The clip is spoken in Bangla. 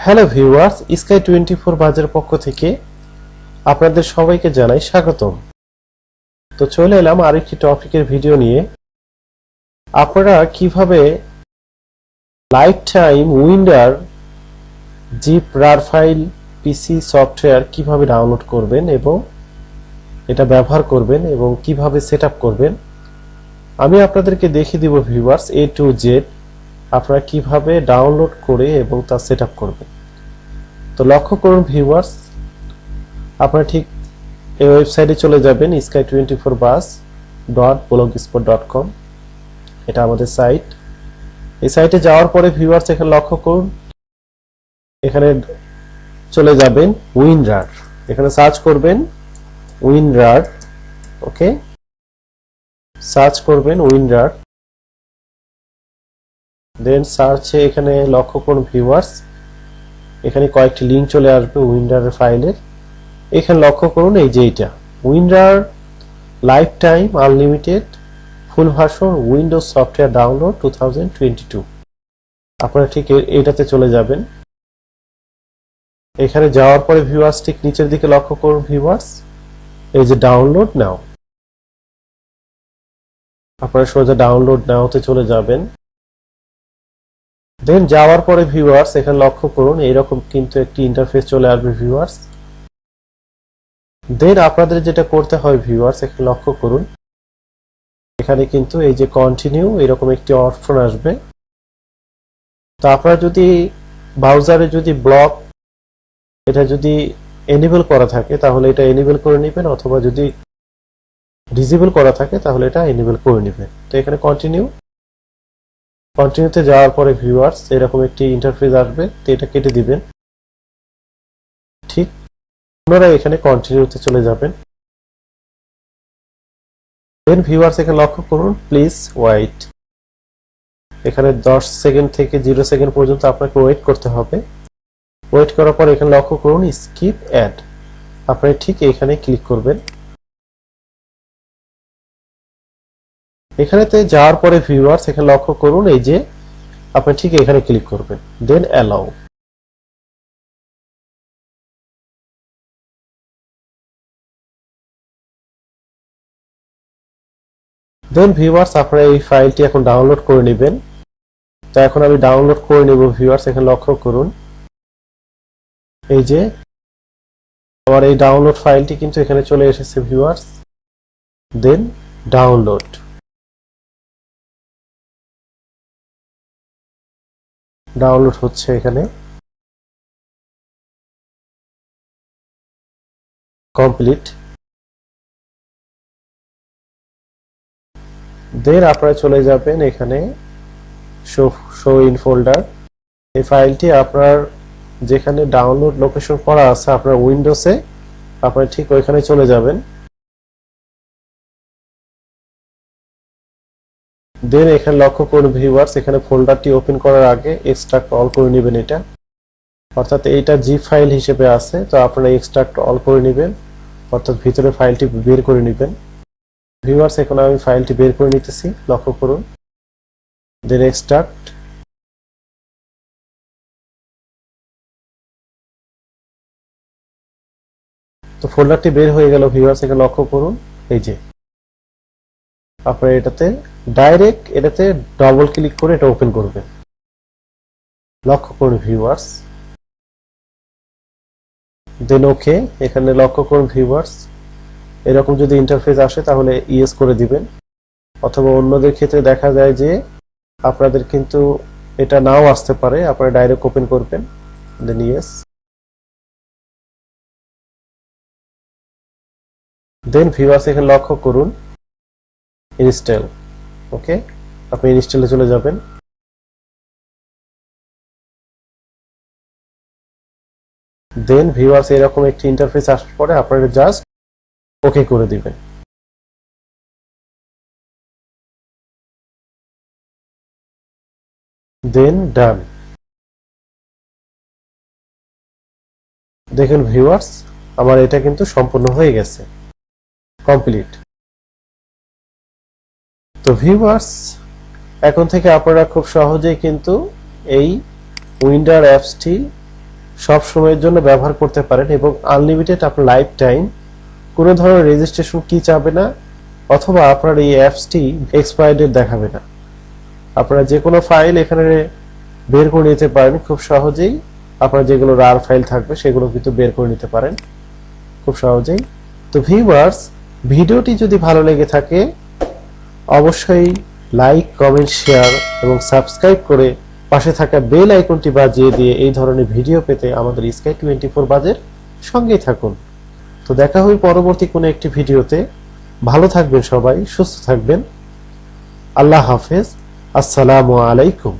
হ্যালো ভিউয়ার্স, 𝗙𝗶𝗁 বাজের পক্ষ থেকে আপনাদের সবাইকে জানাই স্বাগতম। তো চলে এলাম আরেকটি টপিকের ভিডিও নিয়ে। আপনারা কিভাবে লাইফ টাইম উইনরার জিপ রার ফাইল পিসি সফটওয়্যার কিভাবে ডাউনলোড করবেন এবং এটা ব্যবহার করবেন এবং কিভাবে সেটআপ করবেন আমি আপনাদেরকে দেখিয়ে দিব ভিউয়ার্স A to Z আপনারা কিভাবে ডাউনলোড করে এবং তা সেটআপ করবেন। তো লক্ষ্য করুন ভিউয়ার্স, আপনারা ঠিক এই ওয়েবসাইটে চলে যাবেন 𝗙𝗶𝗁_blogspot.com, এটা আমাদের সাইট। এই সাইটে যাওয়ার পরে ভিউয়ার্স এখানে লক্ষ্য করুন, এখানে চলে যাবেন উইনরার, এখানে সার্চ করবেন উইনরার। ওকে, সার্চ করবেন উইনরার, দেন সার্চে এখানে লক্ষ্য করুন ভিউয়ার্স, এখানে কয়েকটি লিংক চলে আসবে উইনরারের ফাইলের। এখানে লক্ষ্য করুন এই যে এটা উইনরার লাইফ টাইম আনলিমিটেড ফুল ভার্সন উইন্ডোজ সফটওয়্যার ডাউনলোড 2022। আপনারা ঠিক এটাতে চলে যাবেন। এখানে যাওয়ার পরে ভিউয়ার্স ঠিক নিচের দিকে লক্ষ্য করুন ভিউয়ার্স, এই যে ডাউনলোড নাও, আপনারা সোজা ডাউনলোড নাওতে চলে যাবেন। দেন যাওয়ার পরে ভিউয়ার্স এখানে লক্ষ্য করুন এইরকম কিন্তু একটি ইন্টারফেস চলে আসবে ভিউয়ার্স। দেন আপনাদের যেটা করতে হয় ভিউয়ার্স এখানে লক্ষ্য করুন, এখানে কিন্তু এই যে কন্টিনিউ এরকম একটি অপশন আসবে। তো আপনারা যদি ব্রাউজারে যদি ব্লক এটা যদি এনেবল করা থাকে তাহলে এটা এনেবল করে নেবেন, অথবা যদি ডিসেবল করা থাকে তাহলে এটা এনেবল করে নেবেন। তো এখানে কন্টিনিউতে যাওয়ার পরে ভিউয়ার্স এরকম একটি ইন্টারফেস আসবে, তো এটা কেটে দিবেন। ঠিক আপনারা এখানে কন্টিনিউতে চলে যাবেন। দেন ভিউয়ার্স এখানে লক্ষ্য করুন প্লিজ ওয়েট, এখানে 10 সেকেন্ড থেকে 0 সেকেন্ড পর্যন্ত আপনাকে ওয়েট করতে হবে। ওয়েট করার পর এখানে লক্ষ্য করুন স্কিপ অ্যাড, আপনারা ঠিক এখানে ক্লিক করবেন। এখানেতে যাওয়ার পরে ভিউয়ার্স এখানে লক্ষ্য করুন এই যে আপনি ঠিক এখানে ক্লিক করবেন, দেন অ্যালাউ। দেন ভিউয়ার্স আপনারা এই ফাইলটি এখন ডাউনলোড করে নেবেন। তো এখন আমি ডাউনলোড করে নেব ভিউয়ার্স, এখানে লক্ষ্য করুন এই যে আমার এই ডাউনলোড ফাইলটি কিন্তু এখানে চলে এসেছে ভিউয়ার্স। দেন ডাউনলোড, ডাউনলোড হচ্ছে এখানে কমপ্লিট। দেন আপনারা চলে যাবেন এখানে শো ইন ফোল্ডার। এই ফাইলটি আপনার যেখানে ডাউনলোড লোকেশন করা আছে আপনার উইন্ডোজে, আপনারা ঠিক ওইখানে চলে যাবেন। দেন এখানে লক্ষ্য করুন ভিউয়ার্স এখানে ফোল্ডারটি ওপেন করার আগে এক্সট্রাক্ট অল করে নেবেন, এটা অর্থাৎ এইটা জিপ ফাইল হিসেবে আছে, তো আপনারা এক্সট্রাক্ট অল করে নেবেন, অর্থাৎ ভিতরে ফাইলটি বের করে নেবেন। ভিউয়ার্স এখন আমি ফাইলটি বের করে নিতেছি, লক্ষ্য করুন, দেন এক্সট্রাক্ট। তো ফোল্ডারটি বের হয়ে গেল ভিউয়ার্স, এখানে লক্ষ্য করুন এই যে আপনারা এটাতে ডাইরেক্ট এটাতে ডাবল ক্লিক করে এটা ওপেন করবেন। লক্ষ্য করুন ভিউয়ার্স, দেন ওকে, এখানে লক্ষ্য করুন ভিউয়ার্স এরকম যদি ইন্টারফেস আসে তাহলে ইয়েস করে দিবেন, অথবা অন্যদের ক্ষেত্রে দেখা যায় যে আপনাদের কিন্তু এটা নাও আসতে পারে, আপনারা ডাইরেক্ট ওপেন করবেন, দেন ইয়েস। দেন ভিউয়ার্স এখানে লক্ষ্য করুন ইনস্টল। ওকে, আপনি ইনস্টলে চলে যাবেন। দেন ভিউয়ার্স এরকম একটি ইন্টারফেস আসার পরে আপনারা জাস্ট ওকে করে দিবেন। দেন ডান। দেখেন ভিউয়ার্স আমার এটা কিন্তু সম্পূর্ণ হয়ে গেছে, কমপ্লিট। তো ভিউয়ার্স এখন থেকে আপনারা খুব সহজেই কিন্তু এই উইনরার অ্যাপসটি সব সময়ের জন্য ব্যবহার করতে পারেন এবং আনলিমিটেড আপনার লাইফ টাইম কোনো ধরনের রেজিস্ট্রেশন কি চাবে না, অথবা আপনার এই অ্যাপসটি এক্সপায়ার ডেট দেখাবে না। আপনারা যে কোনো ফাইল এখানে বের করে নিতে পারেন খুব সহজেই। আপনার যেগুলো রার ফাইল থাকবে সেগুলো কিন্তু বের করে নিতে পারেন খুব সহজেই। তো ভিউয়ার্স, ভিডিওটি যদি ভালো লেগে থাকে অবশ্যই লাইক, কমেন্ট, শেয়ার এবং সাবস্ক্রাইব করে পাশে থাকা বেল আইকনটি বাজিয়ে দিয়ে এই ধরনের ভিডিও পেতে আমাদের 𝗙𝗶𝗵 বাজের সঙ্গেই থাকুন। তো দেখা হবে পরবর্তী কোনো একটি ভিডিওতে। ভালো থাকবেন সবাই, সুস্থ থাকবেন। আল্লাহ হাফেজ। আসসালামু আলাইকুম।